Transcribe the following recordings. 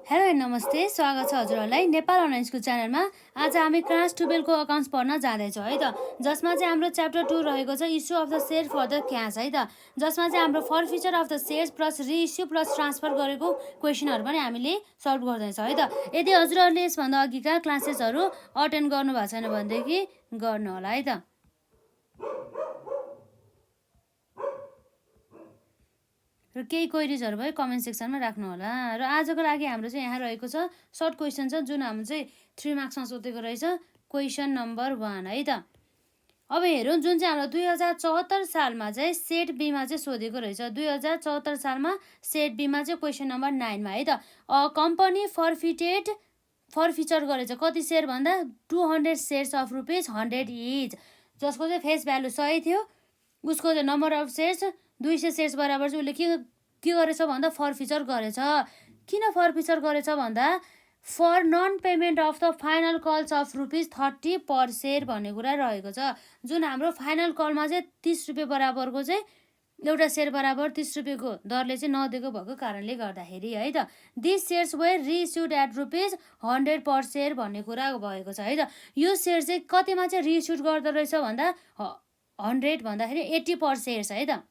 Hello and नमस्ते, स्वागत छ हजुरहरूलाई नेपाल अनलाइन स्कुल च्यानलमा। आज हामी क्लास 12 को अकाउन्ट्स पढ्न जाँदैछौँ है त, जसमा चाहिँ हाम्रो च्याप्टर 2 रहेको छ issue of the share for the cash है त, जसमा चाहिँ हाम्रो forfeiture of the shares plus reissue plus transfer गरेको क्वेसनहरू पनि हामीले सल्भ गर्दैछौँ है त। यदि हजुरहरूले यसभन्दा अघिका क्लासेसहरू अटेन्ड गर्नुभएको छैन भनेदेखि गर्नु होला है त। र केही क्वेरिजहरू भयो कमेन्ट सेक्सनमा राख्नु होला। र आजको लागि हाम्रो चाहिँ यहाँ रहेको छ सर्ट क्वेसन छ, जुन हाम्रो चाहिँ 3 मार्क्समा सोधेको रहेछ, क्वेसन नम्बर 1 है त। अब हेरौँ, जुन चाहिँ हाम्रो 2074 सालमा चाहिँ सेट बीमा चाहिँ सोधेको रहेछ। 2074 सालमा सेट बीमा चाहिँ क्वेसन नम्बर 9मा है त। कम्पनी फरफिचर गरेछ कति सेयर भन्दा 200 सेयर्स अफ ₹100 इच, जसको चाहिँ फेस भ्यालु 100 थियो। उसको चाहिँ नम्बर अफ सेयर्स 200 सेयर्स बराबर चाहिँ उसले के गरेछ भन्दा फरफिचर गरेछ। किन फरफिचर गरेछ भन्दा for non payment of the final calls of ₹30 per share भन्ने कुरा रहेको छ। जुन हाम्रो फाइनल कलमा चाहिँ 30 रुपियाँ बराबरको चाहिँ एउटा सेयर बराबर 30 रुपियाँको दरले चाहिँ नदिएको भएको कारणले गर्दाखेरि है त, this shares were reissued at ₹100 per share भन्ने कुरा भएको छ है त। यो सेयर चाहिँ कतिमा चाहिँ रिइस्युड गर्दो रहेछ भन्दा 100 भन्दाखेरि 80 पर सेयर्स है त।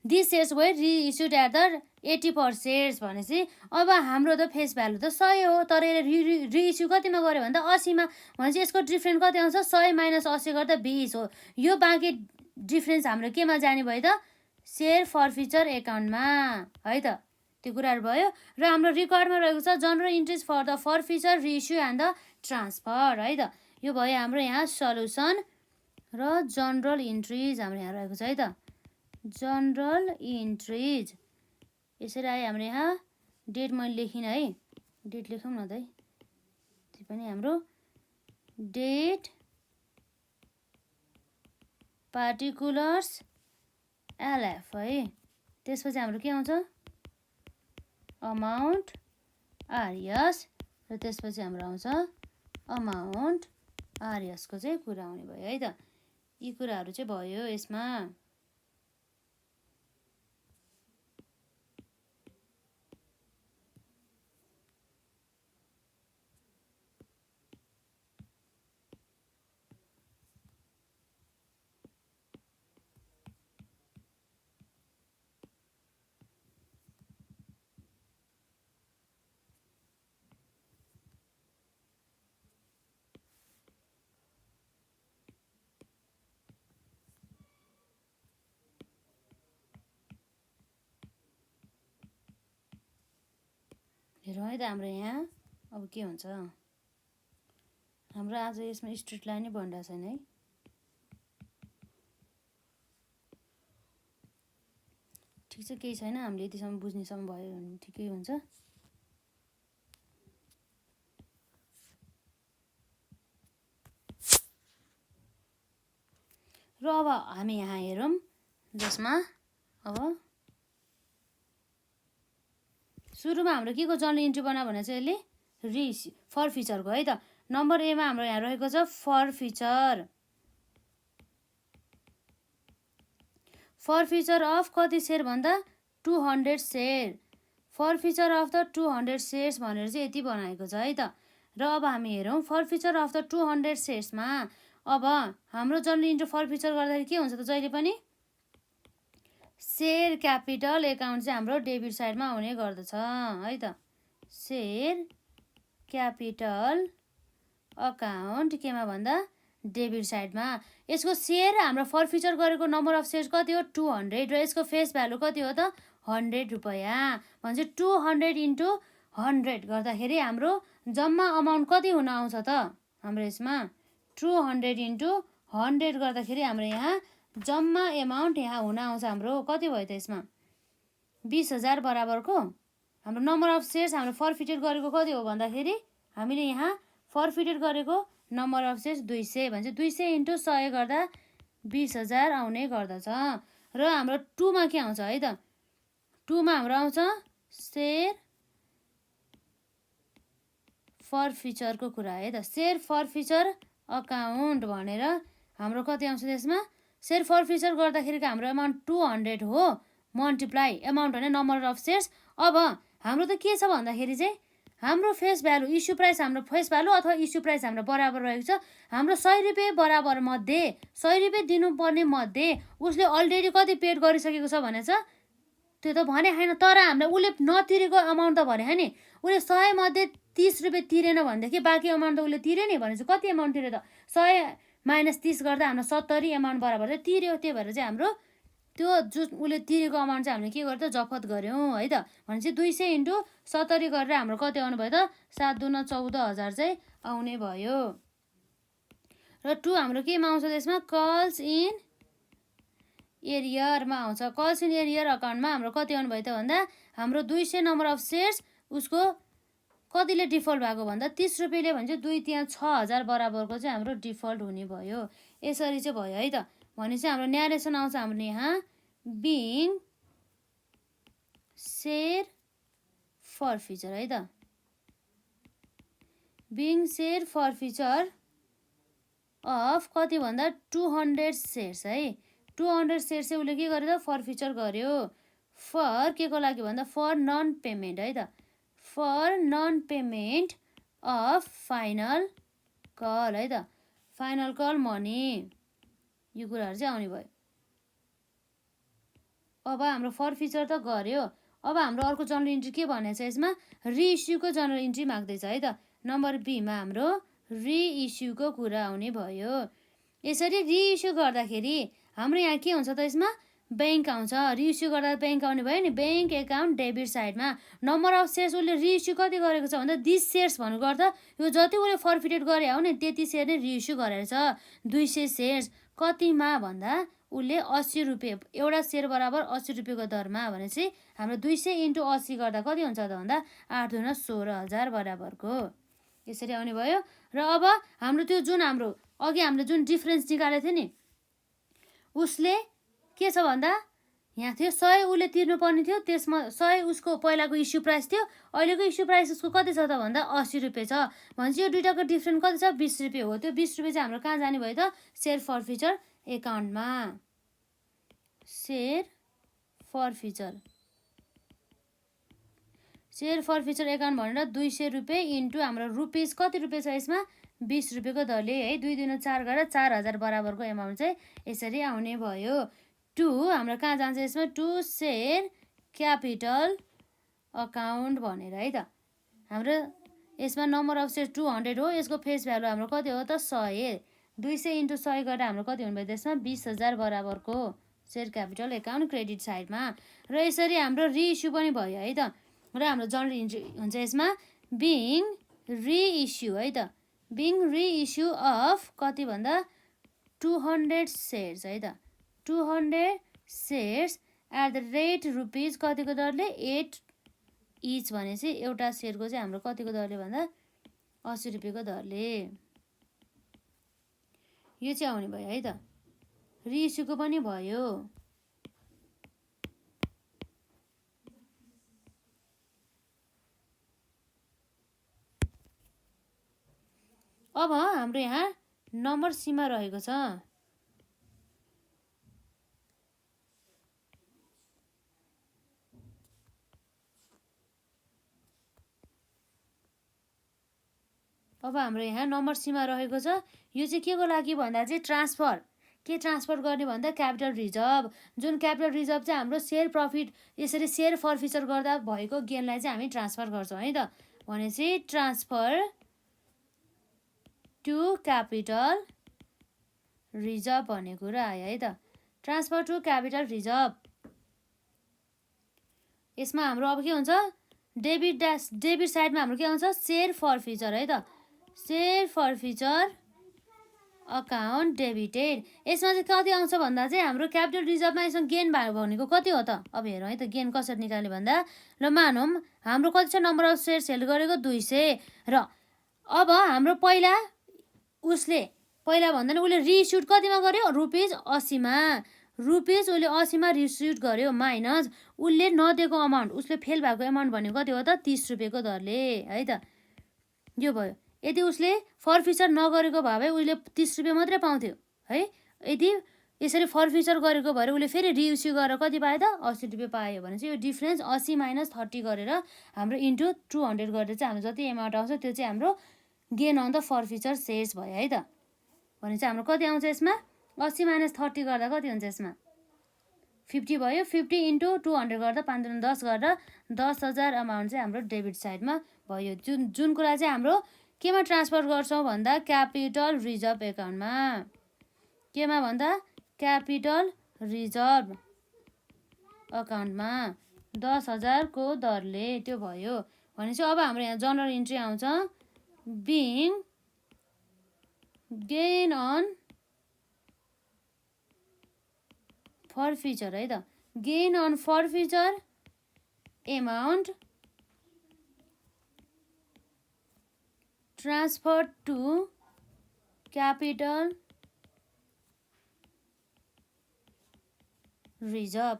This shares were reissued at the 80 per shares भनेपछि अब हाम्रो त फेस भ्यालु त 100 हो, तर रिइस्यु कतिमा गऱ्यो भन्दा 80मा, भनेपछि यसको डिफ्रेन्ट कति आउँछ 100 माइनस 80 गर्दा 20 हो। यो बाँकी डिफ्रेन्स हाम्रो केमा जाने भयो त, सेयर फरफिचर एकाउन्टमा है त। त्यो कुराहरू भयो। र हाम्रो रिकर्डमा रहेको छ general entries for the forfeiture reissue and the transfer है त। यो भयो हाम्रो यहाँ सल्युसन र जनरल इन्ट्रिज हाम्रो यहाँ रहेको छ है त, जनरल इन्ट्रिज। यसरी आयो हाम्रो यहाँ। डेट मैले लेखिनँ है, डेट लेखौँ न त है, त्यो पनि हाम्रो डेट पार्टिकुलर्स एलएफ है। त्यसपछि हाम्रो के आउँछ अमाउन्ट आरएस, र त्यसपछि हाम्रो आउँछ अमाउन्ट आरएसको चाहिँ कुरा आउने भयो है त। यी कुराहरू चाहिँ भयो यसमा। हेरौँ है त हाम्रो यहाँ अब के हुन्छ। हाम्रो आज यसमा स्ट्रेट लाइन नै बनिरहेको छैन है। ठिक छ, केही छैन, हामीले यतिसम्म बुझ्नेसम्म भयो भने ठिकै हुन्छ। र अब हामी यहाँ हेरौँ, जसमा अब सुरुमा हाम्रो के को जनरल इन्ट्री बना भने चाहिँ यसले फरफिचरको है त। नम्बर एमा हाम्रो यहाँ रहेको छ फरफिचर अफ कति सेयर भन्दा 200 सेयर, फरफिचर अफ द 200 सेयर्स भनेर चाहिँ यति बनाएको छ है त। र अब हामी हेरौँ फरफिचर अफ द 200 सेयर्समा अब हाम्रो जनरल इन्ट्री फरफिचर गर्दाखेरि के हुन्छ त, जहिले पनि सेयर क्यापिटल एकाउन्ट चाहिँ हाम्रो डेबिट साइडमा आउने गर्दछ है त। सेयर क्यापिटल अकाउन्ट केमा भन्दा डेबिट साइडमा। यसको सेयर हाम्रो फरफिचर गरेको नम्बर अफ सेयर्स कति हो 200, र यसको फेस भ्यालु कति हो त 100 रुपियाँ। भनेपछि 200 इन्टु 100 गर्दाखेरि हाम्रो जम्मा अमाउन्ट कति हुन आउँछ त, हाम्रो यसमा 200 इन्टु 100 गर्दाखेरि हाम्रो यहाँ जम्मा एमाउन्ट यहाँ हुन आउँछ हाम्रो कति भयो त, यसमा 20,000 बराबरको हाम्रो नम्बर अफ सेयर्स हाम्रो फरफिटेड गरेको कति हो भन्दाखेरि हामीले यहाँ फरफिटेड गरेको नम्बर अफ सेयर्स 200, भन्छ 200 इन्टु 100 गर्दा 20,000 आउने गर्दछ। र हाम्रो 2मा के आउँछ है त, 2मा हाम्रो आउँछ सेयर फरफिचरको कुरा है त। सेयर फरफिचर अकाउन्ट भनेर हाम्रो कति आउँछ त्यसमा, सेयर फरफिचर गर्दाखेरिको हाम्रो एमाउन्ट 200 हो, मल्टिप्लाई एमाउन्ट भने नम्बर अफ सेयर्स। अब हाम्रो त के छ भन्दाखेरि चाहिँ हाम्रो फेस भ्यालु इस्यु प्राइस हाम्रो फेस भ्यालु अथवा इस्यु प्राइस हाम्रो बराबर रहेको छ। हाम्रो 100 रुपियाँ बराबर मध्ये 100 रुपियाँ दिनुपर्ने मध्ये उसले अलरेडी कति पेड गरिसकेको छ भनेछ त्यो त भने छैन। तर हामीले उसले नतिरेको अमाउन्ट त भने नि उसले 100 मध्ये 30 रुपियाँ तिरेन भनेदेखि बाँकी अमाउन्ट त उसले तिरे नि भनेपछि कति अमाउन्ट तिर्यो त 100 - 30 गर्दा हाम्रो 70 अमाउन्ट बराबर चाहिँ तिर्यो। त्यही भएर चाहिँ हाम्रो त्यो जुन उसले तिरेको अमाउन्ट चाहिँ हामीले के गर्यो त जफत गऱ्यौँ है त। भनेपछि 200 × 70 गरेर हाम्रो कति आउनु भयो त 7 दूना 14,000 चाहिँ आउने भयो। र 2 हाम्रो केमा आउँछ त्यसमा कल्स इन एरियरमा आउँछ। कल्स इन एरियर अकाउन्टमा हाम्रो कति आउनु भयो त भन्दा हाम्रो 200 नम्बर अफ सेयर्स उसको कतिले डिफल्ट भएको भन्दा 30 रुपियाँले भने चाहिँ 2 त्यहाँ 6,000 बराबरको चाहिँ हाम्रो डिफल्ट हुने भयो। यसरी चाहिँ भयो है त। भनेपछि हाम्रो न्यारेसन आउँछ हाम्रो यहाँ बिङ सेयर फर्फिचर है त। बिङ सेयर फर्फिचर अफ कति भन्दा 200 सेयर्स है। 200 सेयर्स चाहिँ उसले के गर्यो त फर्फिचर गर्यो। फर के को लागि भन्दा फर नन पेमेन्ट है त। For non payment of final call है त। फाइनल कल मनी यो कुराहरू चाहिँ आउने भयो। अब हाम्रो फर्फिचर त गर्यो। अब हाम्रो अर्को जर्नल इन्ट्री के भनेको छ यसमा रिइस्युको जर्नल इन्ट्री माग्दैछ है त। नम्बर बीमा हाम्रो रिइस्युको कुरा आउने भयो। यसरी रिइस्यु गर्दाखेरि हाम्रो यहाँ के हुन्छ त यसमा बैंक आउँछ। रिइस्यु गर्दा बैंक आउने भयो नि। बैंक एकाउन्ट डेबिट साइडमा नम्बर अफ सेयर्स उसले रिइस्यु कति गरेको छ भन्दा दिस सेयर्स भन्नुको अर्थ यो जति उसले फर्फिटेड गरे हो नि त्यति सेयर नै रिइस्यु गरेको छ। 200 सेयर्स कतिमा भन्दा उसले 80 रुपियाँ एउटा सेयर बराबर 80 रुपियाँको दरमा भनेपछि हाम्रो 200 × 80 गर्दा कति हुन्छ त भन्दा 8 दूना 16,000 बराबरको यसरी आउने भयो। र अब हाम्रो त्यो जुन हाम्रो अघि हामीले जुन डिफरेन्स निकालेको थियो नि उसले के छ भन्दा यहाँ थियो 100 उसले तिर्नुपर्ने थियो। त्यसमा 100 उसको पहिलाको इस्यु प्राइस थियो। अहिलेको इस्यु प्राइस उसको कति छ त भन्दा 80 रुपियाँ छ। भनेपछि यो दुइटाको डिफ्रेन्ट कति छ 20 रुपियाँ हो। त्यो 20 रुपियाँ चाहिँ हाम्रो कहाँ जाने भयो त सेयर फर्फिचर एकाउन्टमा। सेयर फर्फिचर एकाउन्ट भनेर 200 रुपियाँ इन्टु हाम्रो रुपिस कति रुपियाँ छ यसमा 20 रुपियाँको दरले है 2 दूना 4 गरेर 4,000 बराबरको एमाउन्ट चाहिँ यसरी आउने भयो। 2 हाम्रो कहाँ जान्छ यसमा 2 सेयर क्यापिटल अकाउन्ट भनेर है त। हाम्रो यसमा नम्बर अफ सेयर 200 हो। यसको फेस भ्यालु हाम्रो कति हो त 100। 200 × 100 गरेर हाम्रो कति हुनुभयो त्यसमा 20,000 बराबरको सेयर क्यापिटल एकाउन्ट क्रेडिट साइडमा। र यसरी हाम्रो रिइस्यु पनि भयो है त। र हाम्रो जर्नल इन्ट्री हुन्छ यसमा बिङ रिइस्यु है त। बिङ रिइस्यु अफ कति भन्दा 200 सेयर्स है त। 200 shares at the rate rupees कतिको दरले 8 इच भनेपछि एउटा सेयरको चाहिँ हाम्रो कतिको दरले भन्दा 80 रुपियाँको दरले यो चाहिँ आउने भयो है त। रिइस्युको पनि भयो। अब हाम्रो यहाँ नम्बर सीमा रहेको छ। अब हाम्रो यहाँ नम्बर सीमा रहेको छ। यो चाहिँ के को लागि भन्दा चाहिँ ट्रान्सफर गर्ने भन्दा क्यापिटल रिजर्भ। जुन क्यापिटल रिजर्भ चाहिँ हाम्रो सेयर प्रफिट यसरी सेयर फर्फिचर गर्दा भएको गेनलाई चाहिँ हामी ट्रान्सफर गर्छौँ है त। भनेपछि ट्रान्सफर टु क्यापिटल रिजर्भ भन्ने कुरा आयो है त। ट्रान्सफर टु क्यापिटल रिजर्भ यसमा हाम्रो अब के हुन्छ डेबिट साइडमा हाम्रो के आउँछ सेयर फर्फिचर है त। Share forfeiture account debited. यसमा चाहिँ कति आउँछ भन्दा चाहिँ हाम्रो क्यापिटल रिजर्भमा यसमा गेन भयो भनेको कति हो त। अब हेरौँ है त गेन कसरी निकाल्ने भन्दा ल मानौँ हाम्रो कति छ नम्बर अफ सेयर सेल गरेको 200 र अब हाम्रो पहिला भन्दा नि उसले रिइस्युड कतिमा गर्यो रुपिस 80 मा। रुपिस उसले 80 मा रिइस्युड गर्यो माइनस उसले नदिएको अमाउन्ट उसले फेल भएको अमाउन्ट भनेको कति हो त 30 रुपियाँको दरले है त। यो भयो। यदि उसले फर्फिचर नगरेको भए उसले 30 रुपियाँ मात्रै पाउँथ्यो है। यदि यसरी फरफिचर गरेको भएर उसले फेरि रिइस्यु गरेर कति पायो त 80 रुपियाँ पायो भने चाहिँ यो डिफ्रेन्स 80 माइनस 30 गरेर हाम्रो इन्टु 200 गरेर चाहिँ हाम्रो जति एमाउन्ट आउँछ त्यो चाहिँ हाम्रो गेन अन द फरफिचर सेयर्स भयो है त। भने चाहिँ हाम्रो कति आउँछ यसमा 80 माइनस 30 गर्दा कति हुन्छ यसमा 50 भयो। 50 इन्टु 200 गर्दा 5 दुनी 10 गरेर 10,000 अमाउन्ट चाहिँ हाम्रो डेबिट साइडमा भयो। जुन कुरा चाहिँ हाम्रो केमा ट्रान्सफर गर्छौँ भन्दा क्यापिटल रिजर्भ एकाउन्टमा। केमा भन्दा क्यापिटल रिजर्भ अकाउन्टमा 10,000 को दरले त्यो भयो। भनेपछि अब हाम्रो यहाँ जनरल इन्ट्री आउँछ बिङ गेन अन फरफिचर है त। Gain on forfeiture amount transfer to capital reserve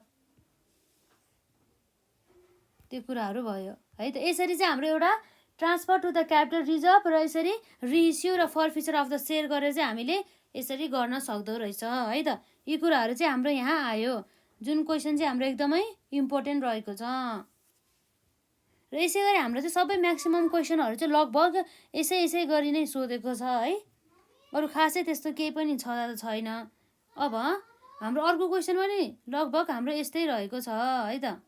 त्यो कुराहरू भयो है त। यसरी चाहिँ हाम्रो एउटा transfer to the capital reserve र यसरी रिइस्यु र फरफिचर अफ द सेयर गरेर चाहिँ हामीले यसरी गर्न सक्दो रहेछ है त। यी कुराहरू चाहिँ हाम्रो यहाँ आयो जुन क्वेसन चाहिँ हाम्रो एकदमै इम्पोर्टेन्ट रहेको छ। र यसै गरी हाम्रो चाहिँ सबै म्याक्सिमम क्वेसनहरू चाहिँ लगभग यसै गरी नै सोधेको छ है। अरू खासै त्यस्तो केही पनि छैन। अब हाम्रो अर्को क्वेसन पनि लगभग हाम्रो यस्तै रहेको छ है त।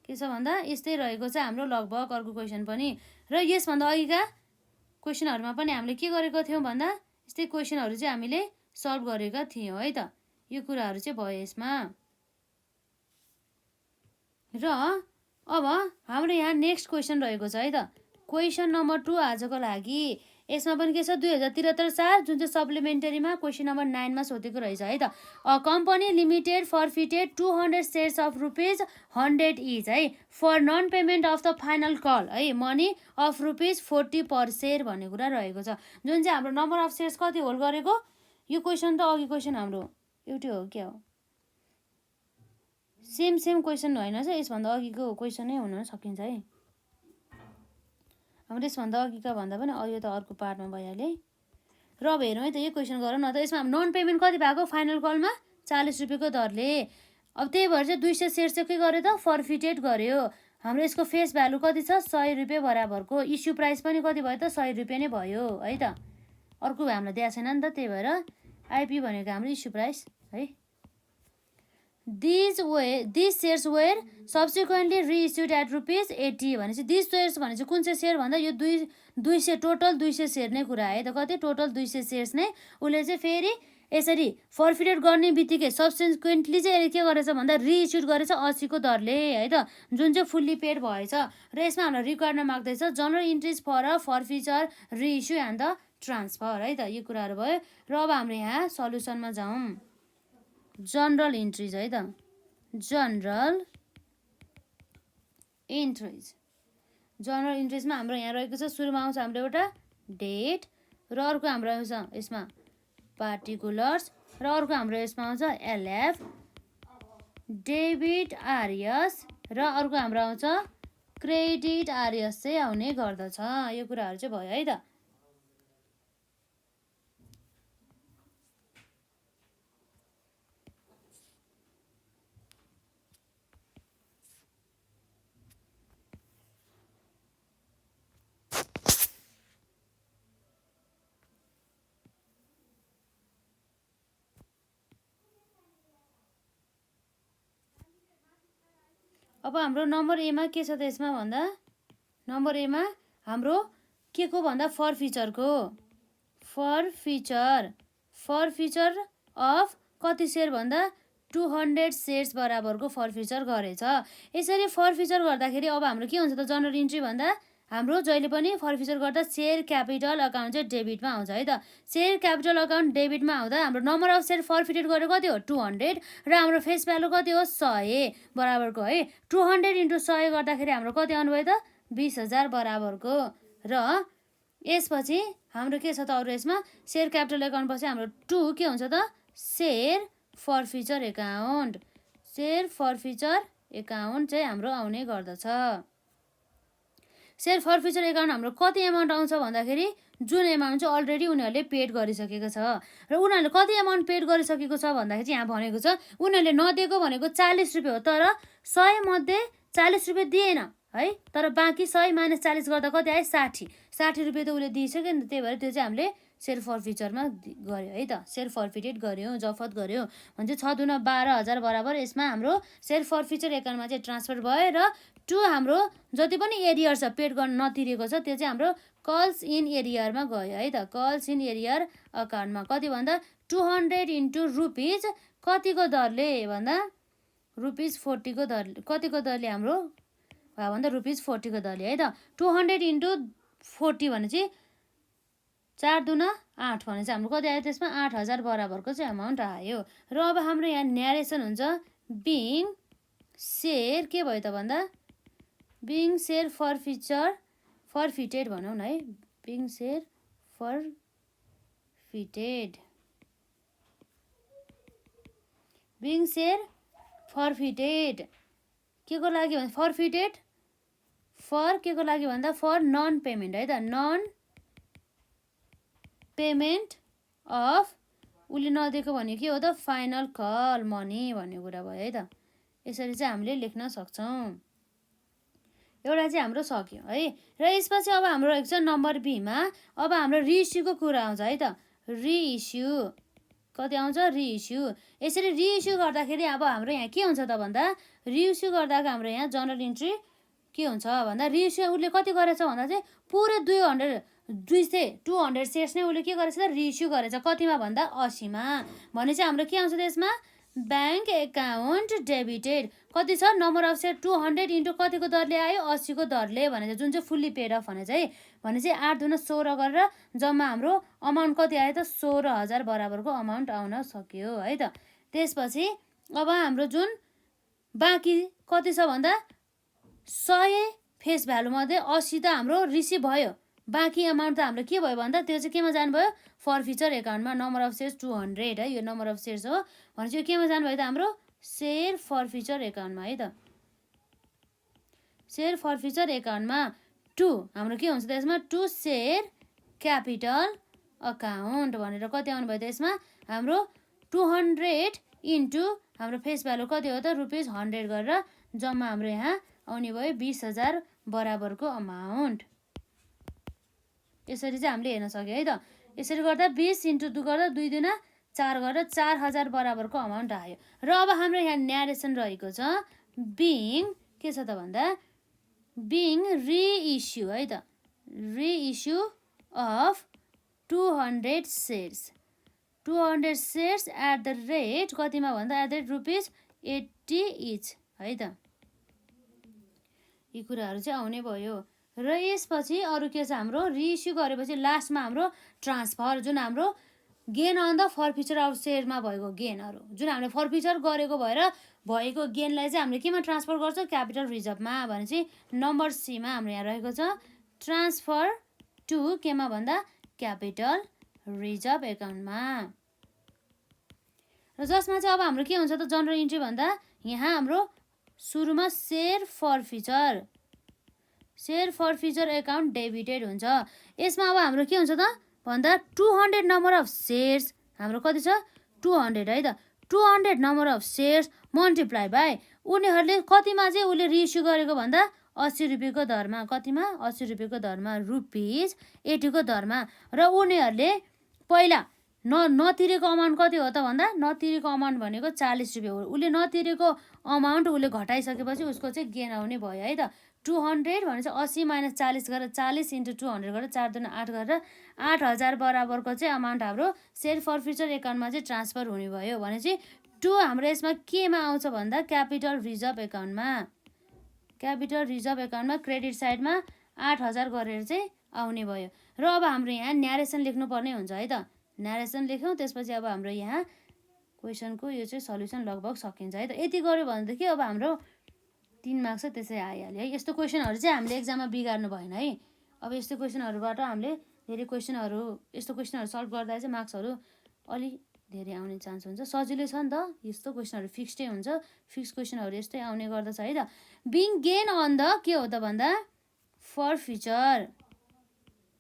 के छ भन्दा यस्तै रहेको छ हाम्रो लगभग अर्को क्वेसन पनि। र यसभन्दा अघिका क्वेसनहरूमा पनि हामीले के गरेको थियौँ भन्दा यस्तै क्वेसनहरू चाहिँ हामीले सल्भ गरेका थियौँ है त। यो कुराहरू चाहिँ भयो यसमा। र अब हाम्रो यहाँ नेक्स्ट क्वेसन रहेको छ है त। क्वेसन नम्बर 2 आजको लागि यसमा पनि के छ 2073 साल जुन चाहिँ सप्लिमेन्टरीमा क्वेसन नम्बर 9 मा सोधेको रहेछ है त। A company limited forfeited 200 shares of ₹100 each है for non payment of the final call है मनी अफ ₹40 पर सेयर भन्ने कुरा रहेको छ। जुन चाहिँ हाम्रो नम्बर अफ सेयर्स कति होल्ड गरेको यो क्वेसन त अघि क्वेसन हाम्रो एउटै हो क्या हो सेम क्वेसन होइन छ। यसभन्दा अघिको क्वेसनै हुन सकिन्छ है। हाम्रो यसभन्दा अघिका भन्दा पनि यो त अर्को पार्टमा भइहाल्यो है। र अब हेरौँ है त यो क्वेसन गरौँ न त। यसमा नन पेमेन्ट कति भएको फाइनल कलमा 40 रुपियाँको दरले। अब त्यही भएर चाहिँ 200 सेयर चाहिँ के गर्यो त फरफिटेड गर्यो। हाम्रो यसको फेस भ्यालु कति छ 100 रुपियाँ बराबरको। इस्यु प्राइस पनि कति भयो त 100 रुपियाँ नै भयो है त। अर्को हामीलाई दिएको छैन नि त त्यही भएर आइपी भनेको हाम्रो इस्यु प्राइस है। These shares were subsequently reissued at ₹80 भनेपछि these shares भनेपछि कुन चाहिँ सेयर भन्दा यो 200 टोटल 200 सेयर नै कुरा है त। कति टोटल 200 सेयर्स नै उसले चाहिँ फेरि यसरी फरफिटेड गर्ने बित्तिकै सब्सिक्वेन्टली चाहिँ के गरेछ भन्दा रिइस्युड गरेछ 80 को दरले है त जुन चाहिँ फुल्ली पेड भएछ। र यसमा हामीलाई रिक्वायरमा माग्दैछ general entries for forfeiture reissue and the transfer है त। यो कुराहरू भयो। र अब हाम्रो यहाँ सल्युसनमा जाउँ। जनरल इन्ट्रिज है त। जनरल इन्ट्रिजमा हाम्रो यहाँ रहेको छ सुरुमा आउँछ हाम्रो एउटा डेट र अर्को हाम्रो आउँछ यसमा पार्टिकुलर्स र अर्को हाम्रो यसमा आउँछ एलएफ डेबिट आरएस र अर्को हाम्रो आउँछ क्रेडिट आरएस चाहिँ आउने गर्दछ। यो कुराहरू चाहिँ भयो है त। अब हाम्रो नम्बर एमा के छ त यसमा भन्दा नम्बर एमा हाम्रो के को भन्दा फरफिचरको फरफिचर अफ कति सेयर भन्दा 200 सेयर्स बराबरको फरफिचर गरेछ। यसरी फरफिचर गर्दाखेरि अब हाम्रो के हुन्छ त जनरल इन्ट्री भन्दा हाम्रो जहिले पनि फरफिचर गर्दा सेयर क्यापिटल अकाउन्ट चाहिँ डेबिटमा आउँछ है त। सेयर क्यापिटल अकाउन्ट डेबिटमा आउँदा हाम्रो नम्बर अफ सेयर फरफिटेड गरेको कति हो 200 र हाम्रो फेस भ्यालु कति हो 100 बराबरको है। 200 इन्टु 100 गर्दाखेरि हाम्रो कति आउनुभयो त 20,000 बराबरको। र यसपछि हाम्रो के छ त अरू यसमा सेयर क्यापिटल एकाउन्ट पछि हाम्रो 2 के हुन्छ त सेयर फरफिचर एकाउन्ट चाहिँ हाम्रो आउने गर्दछ। सेयर फरफिचर एकाउन्ट हाम्रो कति एमाउन्ट आउँछ भन्दाखेरि जुन एमाउन्ट चाहिँ अलरेडी उनीहरूले पेड गरिसकेको छ। र उनीहरूले कति एमाउन्ट पेड गरिसकेको छ भन्दाखेरि चाहिँ यहाँ भनेको छ उनीहरूले नदिएको भनेको 40 रुपियाँ हो, तर 100 मध्ये 40 रुपियाँ दिएन है। तर बाँकी 100 माइनस 40 गर्दा कति आयो? 60 रुपियाँ त उसले दिइसक्यो नि त। त्यही भएर त्यो चाहिँ हामीले सेयर फर्फिचरमा गऱ्यो है त, सेयर फर्फिटेड गऱ्यौँ, जफत गऱ्यौँ भने चाहिँ 6 दुना 12,000 बराबर यसमा हाम्रो सेयर फर्फिचर एकाउन्टमा चाहिँ ट्रान्सफर भयो। र टु हाम्रो जति पनि एरियर छ पेड गर्न नतिरेको छ त्यो चाहिँ हाम्रो कल्स इन एरियरमा गयो है त। कल्स इन एरियर अकाउन्टमा कति भन्दा 200 इन्टु रुपिज कतिको दरले भन्दा रुपिज 40 को दर, कतिको दरले हाम्रो भन्दा रुपिज 40 को दरले है त। 200 इन्टु 40 भने चाहिँ 4 दुना 8 भने चाहिँ हाम्रो कति आयो? त्यसमा 8,000 बराबरको चाहिँ अमाउन्ट आयो। र अब हाम्रो यहाँ न्यारेसन हुन्छ बिङ सेयर के भयो त भन्दा बिङ सेयर फर्फिटेड भनौँ न है, बिङ सेयर फर्फिटेड, बिङ सेयर फर्फिटेड के को लागि भन्दा फर्फिटेड फर के को लागि भन्दा फर नन पेमेन्ट है त, नन पेमेन्ट अफ उसले नदिएको भनेको के हो त? फाइनल कल मनी भन्ने कुरा भयो है त। यसरी चाहिँ हामीले लेख्न सक्छौँ। एउटा चाहिँ हाम्रो सक्यो है। र यसपछि अब हाम्रो रहेको छ नम्बर बीमा। अब हाम्रो रिइस्युको कुरा आउँछ है त। रिइस्यु कति आउँछ? रिइस्यु। यसरी रिइस्यु गर्दाखेरि अब हाम्रो यहाँ के हुन्छ त भन्दा रिइस्यु गर्दाको हाम्रो यहाँ जनरल इन्ट्री के हुन्छ भन्दा रिइस्यु उसले कति गरेछ भन्दा चाहिँ पुरै 200 सेयर्स नै उसले के गरेछ त? रिइस्यु गरेछ। कतिमा भन्दा 80 मा। भने चाहिँ हाम्रो के आउँछ त्यसमा? ब्याङ्क एकाउन्ट डेबिटेड कति छ? नम्बर अफ सेयर 200 इन्टु कतिको दरले आयो? 80 को दरले भने चाहिँ जुन चाहिँ फुल्ली पेड अफ भने चाहिँ 8 दुना 16 गरेर जम्मा हाम्रो अमाउन्ट कति आयो त? 16,000 बराबरको अमाउन्ट आउन सक्यो है त। त्यसपछि अब हाम्रो जुन बाँकी कति छ भन्दा 100 फेस भ्यालुमध्ये 80 त हाम्रो रिसिभ भयो। बाँकी अमाउन्ट त हाम्रो के भयो भन्दा त्यो चाहिँ केमा जानुभयो? फर्फिचर एकाउन्टमा। नम्बर अफ सेयर्स 200 है, यो नम्बर अफ सेयर्स हो भने चाहिँ केमा जानुभयो त? हाम्रो सेयर फर्फिचर एकाउन्टमा है त। सेयर फर्फिचर एकाउन्टमा टु हाम्रो के हुन्छ त यसमा? टु सेयर क्यापिटल अकाउन्ट भनेर कति आउनु भयो त यसमा? हाम्रो 200 इन्टु हाम्रो फेस भ्यालु कति हो त? रुपिज 100 गरेर जम्मा हाम्रो यहाँ आउने भयो 20,000 बराबरको अमाउन्ट। यसरी चाहिँ हामीले हेर्न सक्यो है त। यसरी गर्दा 20 इन्टु 2 गर्दा 2 दुना 4 गरेर 4,000 बराबरको अमाउन्ट आयो। र अब हाम्रो यहाँ न्यारेसन रहेको छ बिङ के छ त भन्दा बिङ रिइस्यु है त। Reissue of 200 shares, 200 shares at the rate कतिमा भन्दा at the rate rupees 80 each है त। यी कुराहरू चाहिँ आउने भयो। र यसपछि अरू के छ हाम्रो? रिइस्यु गरेपछि लास्टमा हाम्रो ट्रान्सफर जुन हाम्रो gain on the forfeiture of सेयरमा भएको गेनहरू जुन हामीले फर्फिचर गरेको भएर भएको गेनलाई चाहिँ हामीले केमा ट्रान्सफर गर्छौँ? क्यापिटल रिजर्भमा। भने चाहिँ नम्बर सीमा हाम्रो यहाँ रहेको छ ट्रान्सफर टु केमा भन्दा क्यापिटल रिजर्भ एकाउन्टमा। र जसमा चाहिँ अब हाम्रो के हुन्छ त जनरल इन्ट्री भन्दा यहाँ हाम्रो सुरुमा सेयर फर्फिचर एकाउन्ट डेबिटेड हुन्छ। यसमा अब हाम्रो के हुन्छ त भन्दा 200 नम्बर अफ सेयर्स हाम्रो कति छ? 200 है त। 200 number of shares multiply by उनीहरूले कतिमा चाहिँ उसले रिइस्यु गरेको भन्दा 80 रुपियाँको दरमा। कतिमा? 80 रुपियाँको दरमा, रुपिज 80 को दरमा। र उनीहरूले पहिला नतिरेको अमाउन्ट कति हो त भन्दा नतिरेको अमाउन्ट भनेको 40 रुपियाँ हो। उसले नतिरेको अमाउन्ट उसले घटाइसकेपछि उसको चाहिँ गेन आउने भयो है त। 200 भने चाहिँ 80 माइनस 40 गरेर 40 इन्टु 200 गरेर 4 दुना 8 गरेर 8,000 बराबरको चाहिँ अमाउन्ट हाम्रो सेयर फर्फिचर एकाउन्टमा चाहिँ ट्रान्सफर हुने भयो। भने चाहिँ टु हाम्रो यसमा केमा आउँछ भन्दा क्यापिटल रिजर्भ एकाउन्टमा। क्यापिटल रिजर्भ एकाउन्टमा क्रेडिट साइडमा 8,000 गरेर चाहिँ आउने भयो। र अब हाम्रो यहाँ न्यारेसन लेख्नुपर्ने हुन्छ है त। न्यारेसन लेख्यौँ। त्यसपछि अब हाम्रो यहाँ क्वेसनको यो चाहिँ सल्युसन लगभग सकिन्छ है त। यति गऱ्यो भनेदेखि अब हाम्रो 3 मार्क्स चाहिँ त्यसै आइहाल्यो है। यस्तो क्वेसनहरू चाहिँ हामीले एक्जाममा बिगार्नु भएन है। अब यस्तो क्वेसनहरूबाट हामीले धेरै क्वेसनहरू यस्तो क्वेसनहरू सल्भ गर्दा चाहिँ मार्क्सहरू अलि धेरै आउने चान्स हुन्छ। सजिलै छ नि त, यस्तो क्वेसनहरू फिक्स्डै हुन्छ। फिक्स क्वेसनहरू यस्तै आउने गर्दछ है त। बिङ गेन अन द के हो त भन्दा forfeiture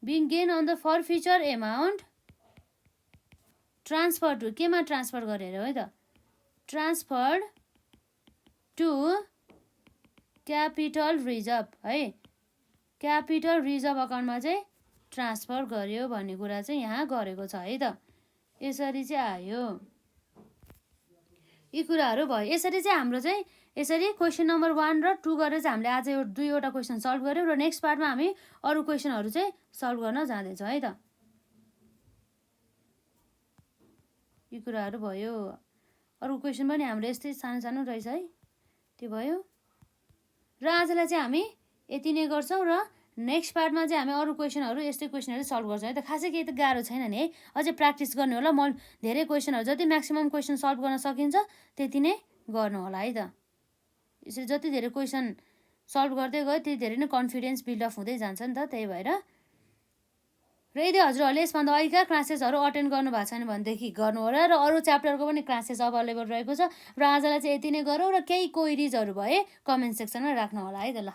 being gain on the forfeiture amount transfer to, केमा ट्रान्सफर गरेर है त, ट्रान्सफर्ड टु क्यापिटल रिजर्भ है, क्यापिटल रिजर्भ अकाउन्टमा चाहिँ ट्रान्सफर गर्यो भन्ने कुरा चाहिँ यहाँ गरेको छ है त। यसरी चाहिँ आयो, यी कुराहरू भयो। यसरी चाहिँ हाम्रो चाहिँ यसरी क्वेसन नम्बर 1 र 2 गरेर चाहिँ हामीले आज 2वटा क्वेसन सल्भ गऱ्यौँ र नेक्स्ट पार्टमा हामी अरू क्वेसनहरू चाहिँ सल्भ गर्न जाँदैछौँ है त। यी कुराहरू भयो। अरू क्वेसन पनि हाम्रो यस्तै सानो सानो रहेछ है, त्यो भयो। र आजलाई चाहिँ हामी यति नै गर्छौँ र नेक्स्ट पार्टमा चाहिँ हामी अरू क्वेसनहरू यस्तै क्वेसनहरू सल्भ गर्छौँ है त। खासै केही त गाह्रो छैन नि है, अझै प्र्याक्टिस गर्ने होला। म धेरै क्वेसनहरू जति म्याक्सिमम् क्वेसन सल्भ गर्न सकिन्छ त्यति नै गर्नु होला है त। यसरी जति धेरै क्वेसन सल्भ गर्दै गयो त्यति धेरै नै कन्फिडेन्स बिल्डअप हुँदै जान्छ नि त। त्यही भएर र यदि हजुरहरूले यसभन्दा अहिलेका क्लासेसहरू अटेन्ड गर्नुभएको छैन भनेदेखि गर्नु होला र अरू च्याप्टरको पनि क्लासेस अभाइलेबल रहेको छ। र आजलाई चाहिँ यति नै गरौँ र केही क्वेरिजहरू भए कमेन्ट सेक्सनमा राख्नु होला है त ल।